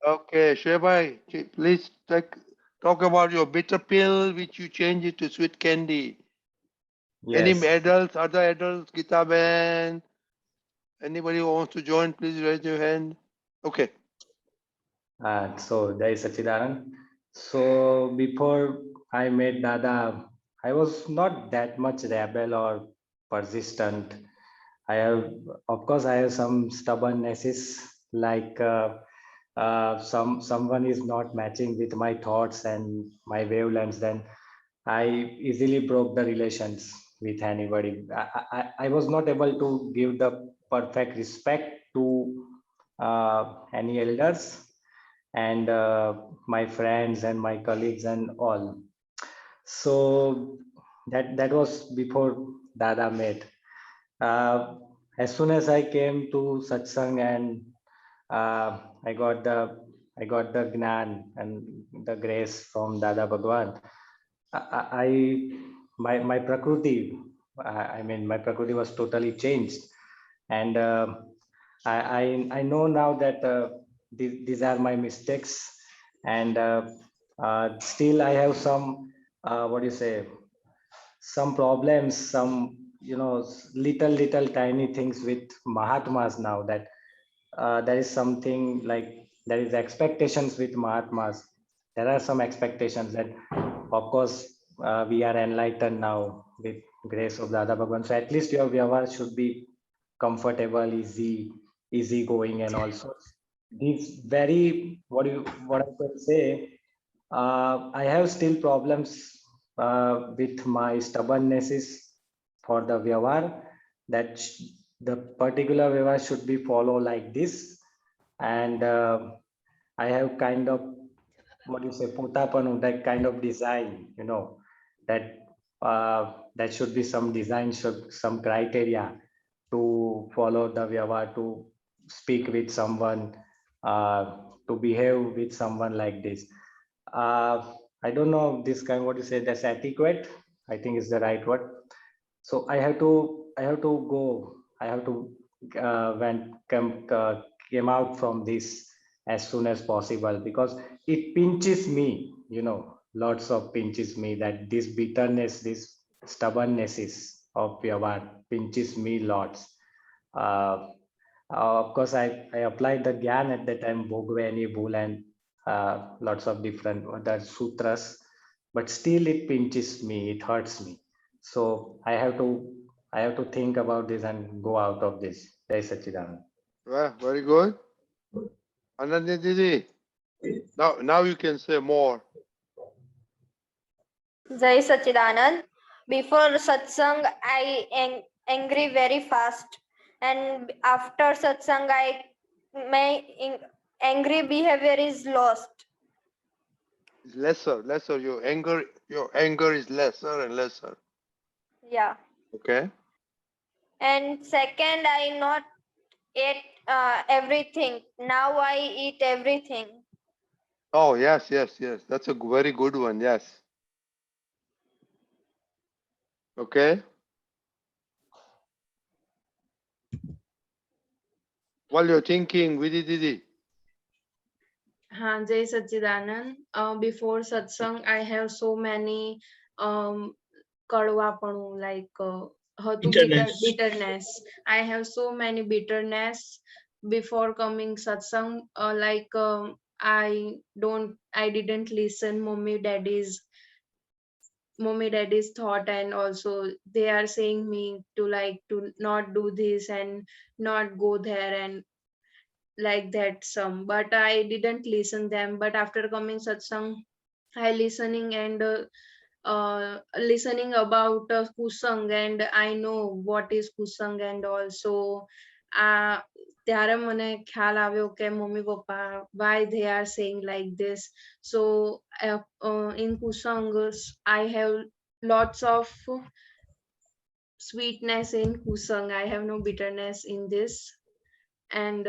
Okay, Shrebai, please talk about your bitter pill, which you change it to sweet candy. Any Yes. adults, other adults, Gita Ben, anybody who wants to join, please raise your hand. Okay. So Jai Sachidanand. So before I met Dada, I was not that much rebel or persistent. I have, of course, I have some stubbornnesses, like someone is not matching with my thoughts and my wavelengths, then I easily broke the relations with anybody. I was not able to give the perfect respect to any elders and my friends and my colleagues and all. So that was before Dada met. Uh, as soon as I came to satsang and I got the gnan and the grace from Dada Bhagwan, I my prakriti, I mean my prakriti was totally changed, and I know now that these are my mistakes, and still I have some what do you say, some problems, some little tiny things with Mahatmas now, that there is something like there is expectations with Mahatmas. There are some expectations that, of course, we are enlightened now with grace of Dada Bhagwan. So at least your vyavahar should be comfortable, easy going, and also these very what I can say. I have still problems with my stubbornnesses for the vyavahar, that the particular vyavahar should be follow like this, and I have kind of what you say potapanu, that kind of design, that that should be some design, should some criteria to follow the vyavahar, to speak with someone, to behave with someone like this. I don't know this kind, what you say, that's etiquette, I think is the right word. So I have to go, I have to came out from this as soon as possible, because it pinches me, lots of pinches me, that this bitterness, this stubbornness is of Vyavahar pinches me lots. uh, of course, I applied the Gyan at that time, Bhogveni, Bhul, and lots of different other sutras, but still it pinches me, it hurts me. So I have to think about this and go out of this. Jai Sachidanand. Well, very good. Ananya Didi, now you can say more. Jai Sachidanand. Before satsang, I angry very fast, and after satsang, my angry behavior is lost. It's lesser. Your anger is lesser and lesser. Yeah. Okay. And second, I not ate everything. Now I eat everything. Oh, yes. That's a very good one. Yes. Okay. While you're thinking, Vidi Didi. Jai Sachidanand. Before satsang, I have so many kadwapanu, like bitterness. I have so many bitterness before coming satsang. I didn't listen mommy daddy's thought, and also they are saying me to to not do this and not go there and like that some, but I didn't listen them. But after coming satsang, I listening and listening about kusang, and I know what is kusang, and also ત્યારે મને ખ્યાલ આવ્યો કે mummy papa why they are saying like this. So in kusang I have lots of sweetness in kusang. I have no bitterness in this, and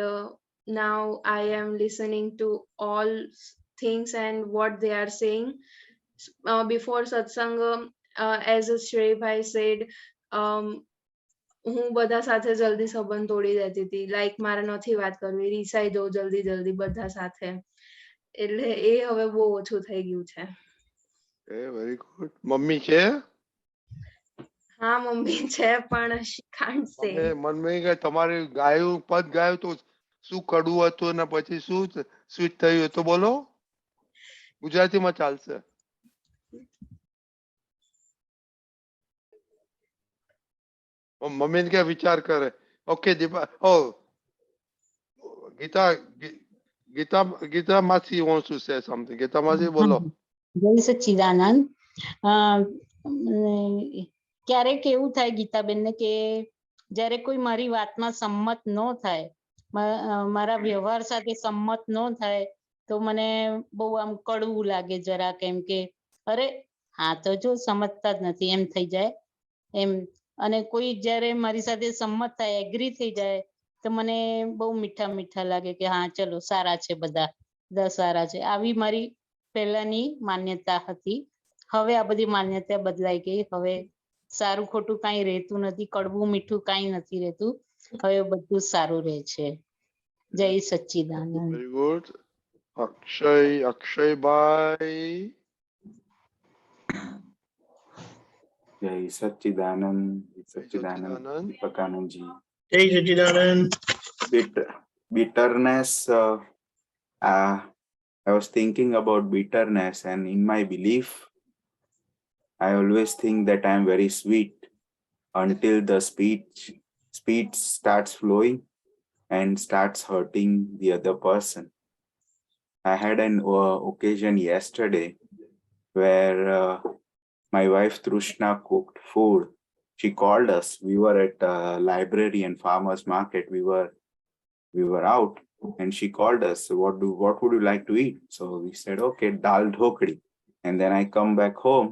now I am listening to all things and what they are saying. Before satsang, as Shrey Bhai said, um, હું બધા સાથે જલ્દી સંબંધ તોડી દેતી હતી. Like મારે નથી વાત કરવી, રીસાઈ જવું જલ્દી જલ્દી બધા સાથે. એટલે એ હવે બહુ ઓછું થઈ ગયું છે. Very good. મમ્મી છે? હા મમ્મી છે પણ she can't say. તમે મનમાં કે તમારે ગાયું પદ ગાયું તો શું કડવું હતું ને પછી શું સ્વીટ થયું તો બોલો. ગુજરાતીમાં ચાલશે. મમ્મી ને ક્યાં વિચાર કરે. ઓકે દીપા. ઓ ગીતા ગીતા માસી wants to say something. Gita માસી બોલો. જય સચ્ચિદાનંદ. ક્યારેક એવું થાય ગીતાબેન ને કે જ્યારે કોઈ મારી વાતમાં સંમત ન થાય, મારા વ્યવહાર સાથે સંમત ન થાય તો મને બહુ આમ કડવું લાગે જરા. કેમ કે અરે હા તો જો સમજતા જ નથી એમ થઈ જાય એમ. અને કોઈ જ્યારે મારી સાથે સંમત થાય, એગ્રી થઈ જાય તો મને બહુ મીઠા મીઠા લાગે કે હા ચલો સારા છે બધા સારા છે. આવી મારી પહેલાની માન્યતા હતી. હવે આ બધી માન્યતા બદલાઈ ગઈ. હવે સારું ખોટું કાંઈ રહેતું નથી, કડવું મીઠું કાંઈ નથી રહેતું. હવે બધું સારું રહે છે. જય સચ્ચિદાનંદ. Very good. અક્ષયભાઈ. જય સચ્ચિદાનંદ. Deepakanandji. Jai Sachidanand. Bitterness. I was thinking about bitterness, and in my belief, I always think that I am very sweet until the speech starts flowing and starts hurting the other person. I had an occasion yesterday where my wife Trushna cooked food. She called us. We were at a library and farmers market. We were out, and she called us. What would you like to eat? So we said, okay, dal dhokdi. And then I come back home.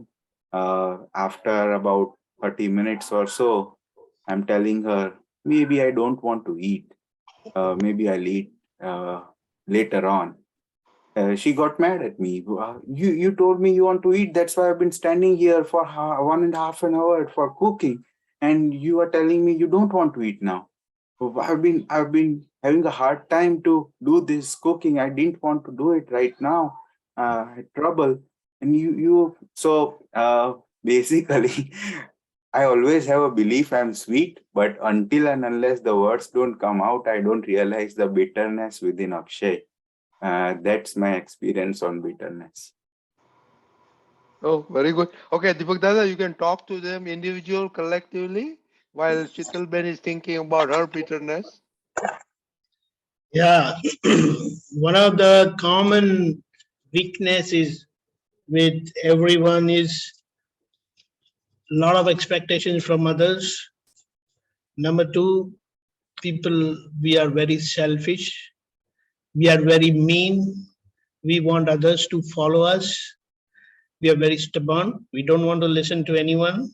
After about 30 minutes or so, I'm telling her, maybe I don't want to eat. Maybe I'll eat later on. She got mad at me. You told me you want to eat. That's why I've been standing here for 1.5 hours for cooking, and you are telling me you don't want to eat now. I've been having a hard time to do this cooking. I didn't want to do it right now. Had trouble, and you. So basically, I always have a belief I'm sweet, but until and unless the words don't come out, I don't realize the bitterness within Akshay. That's my experience on bitterness. Oh, very good. Okay, Deepak Dada, you can talk to them individual, collectively, while Chitalben is thinking about her bitterness. Yeah, one of the common weaknesses with everyone is a lot of expectations from others. Number two, we are very selfish. We are very mean. We want others to follow us. We are very stubborn. We don't want to listen to anyone.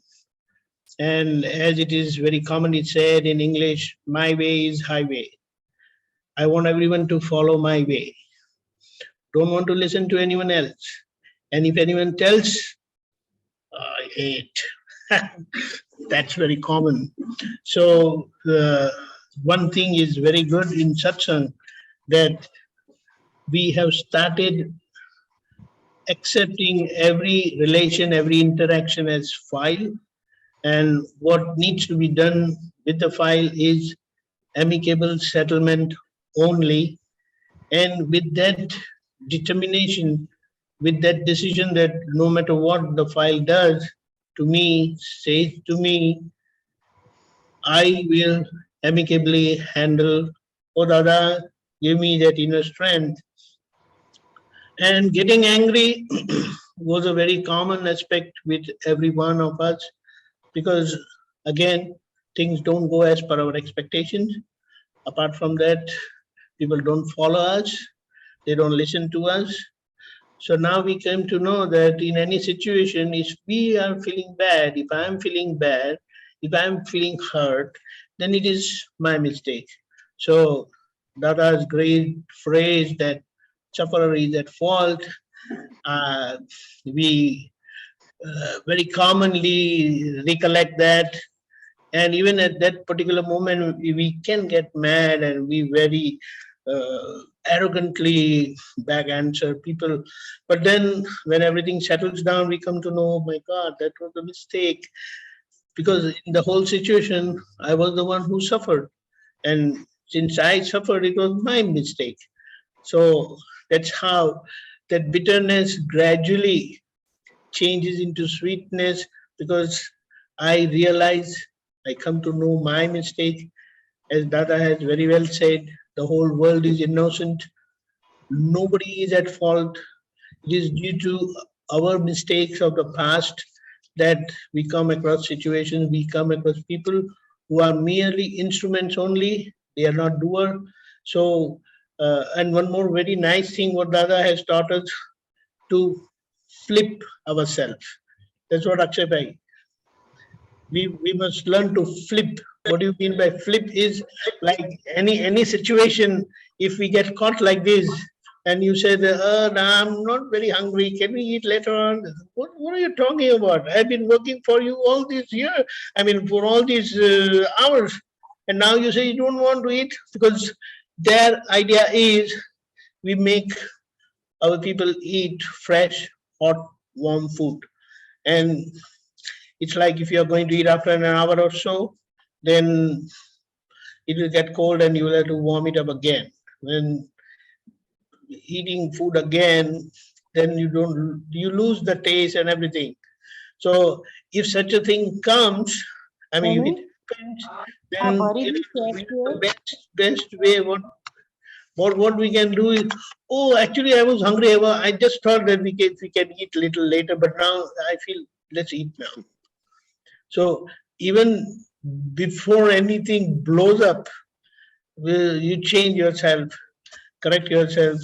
And as it is very commonly said in English, my way is highway. I want everyone to follow my way. Don't want to listen to anyone else. And if anyone tells, I hate. That's very common. So one thing is very good in satsang, that we have started accepting every relation, every interaction as file. And what needs to be done with the file is amicable settlement only. And with that determination, with that decision that no matter what the file does to me, says to me, I will amicably handle. Oh Dada, give me that inner strength. And getting angry was a very common aspect with every one of us, because again, things don't go as per our expectations. Apart from that, people don't follow us, they don't listen to us. So now we came to know that in any situation, if we are feeling bad, if I am feeling bad, if I am feeling hurt, then it is my mistake. So Dada's great phrase that sufferer is at fault, we very commonly recollect that. And even at that particular moment, we can get mad and we very arrogantly back answer people. But then when everything settles down, we come to know, oh my God, that was a mistake. Because in the whole situation, I was the one who suffered. And since I suffered, it was my mistake. So that's how that bitterness gradually changes into sweetness, because I realize, I come to know my mistake. As Dada has very well said, the whole world is innocent. Nobody is at fault. It is due to our mistakes of the past that we come across situations, we come across people who are merely instruments only, they are not doer. So, and one more very nice thing what Dada has taught us, to flip ourselves. That's what Akshay Bhai. We must learn to flip. What do you mean by flip? Is like any situation, if we get caught like this, and you say, nah, I'm not very hungry, can we eat later on? What are you talking about? I've been working for you all these years, I mean, for all these hours, and now you say you don't want to eat. Because their idea is we make our people eat fresh, hot, warm food. And it's like if you're going to eat after an hour or so, then it will get cold and you will have to warm it up again. When eating food again, then you lose the taste and everything. So if such a thing comes, I mean, if it happens, then the best way what we can do is, oh, actually I was hungry. I just thought that we can eat little later, but now I feel let's eat now. So even before anything blows up, you change yourself, correct yourself.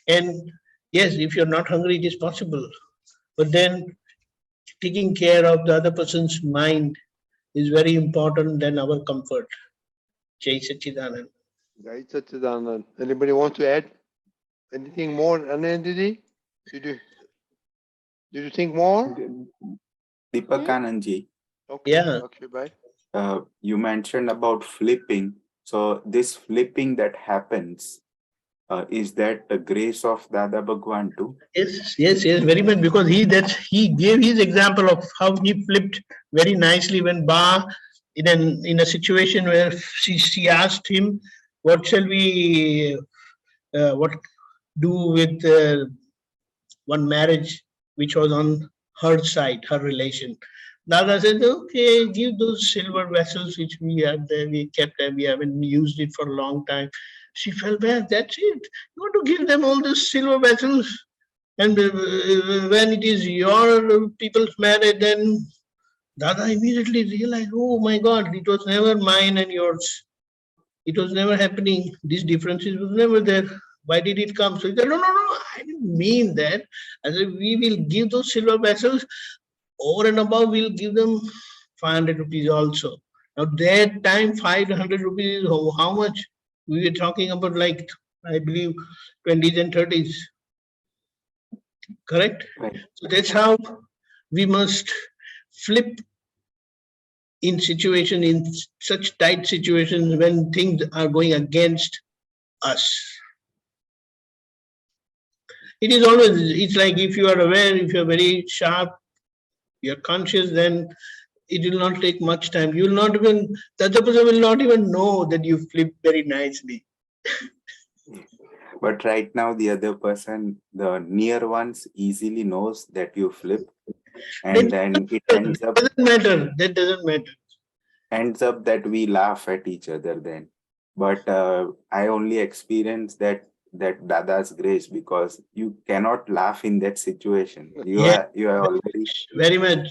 And yes, if you're not hungry, it is possible. But then taking care of the other person's mind is very important than our comfort. Jai Sachidanand. Jai Sachidanand. Anybody want to add anything more, Anandji? Did you think more? Deepakanandji, Okay. Yeah. Okay, bye. You mentioned about flipping. So this flipping that happens, is that the grace of Dada Bhagwan too? Yes, very much. Because he gave his example of how he flipped very nicely when Ba, in a situation where she asked him, what shall we what do with one marriage which was on her side, her relation. Dada said, okay, give those silver vessels which we have there, we kept them, we haven't used it for a long time. She felt bad, that's it. You want to give them all those silver vessels? And when it is your people's marriage, then Dada immediately realized, oh my God, it was never mine and yours. It was never happening. These differences was never there. Why did it come? So he said, no, I didn't mean that. I said, we will give those silver vessels. Over and above, we'll give them 500 rupees also. Now, that time, 500 rupees is how much? We were talking about, like, I believe, 20s and 30s. Correct? Right. So that's how we must flip in such tight situations when things are going against us. It is always, it's like if you are aware, if you're very sharp, you're conscious, then it will not take much time. You will not even, the other person will not even know that you flipped very nicely. But right now, the other person, the near ones, easily knows that you flip, and then it ends up. Doesn't matter. That doesn't matter. Ends up that we laugh at each other then. But I only experienced that Dada's grace, because you cannot laugh in that situation. You are already very much.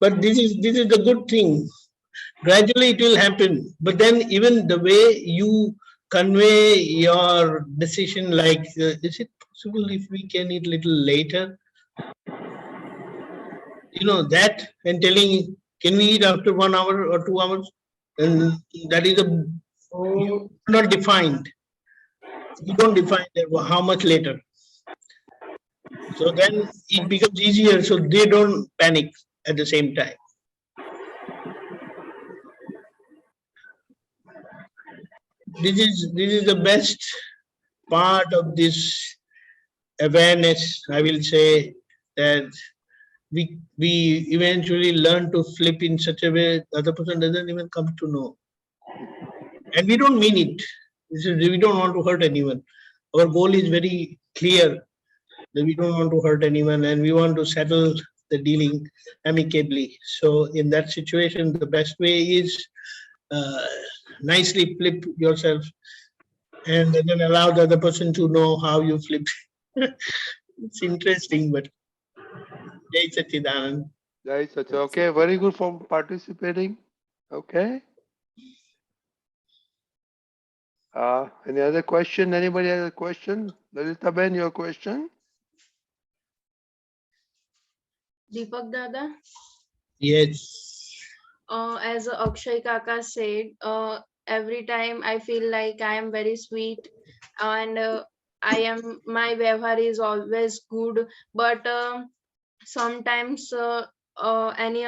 But this is the good thing. Gradually it will happen. But then even the way you convey your decision, like, is it possible if we can eat little later? You know that, and telling, can we eat after 1 hour or 2 hours? And that is not defined. You don't define how much later. So then it becomes easier, so they don't panic at the same time. this is the best part of this awareness. I will say that we eventually learn to flip in such a way the other person doesn't even come to know, and we don't mean it. We don't want to hurt anyone. Our goal is very clear that we don't want to hurt anyone and we want to settle the dealing amicably. So in that situation, the best way is uh, nicely flip yourself and then allow the other person to know how you flip. It's interesting, but Jai Sachidanand. Jai Sachi. Okay, very good for participating. Okay. Any other question? Anybody has a question? Lalita Ben, your question? Deepak Dada, Yes. as Akshay Kaka said, every time I feel like I am very sweet and my व्यवहार is always good, but sometimes any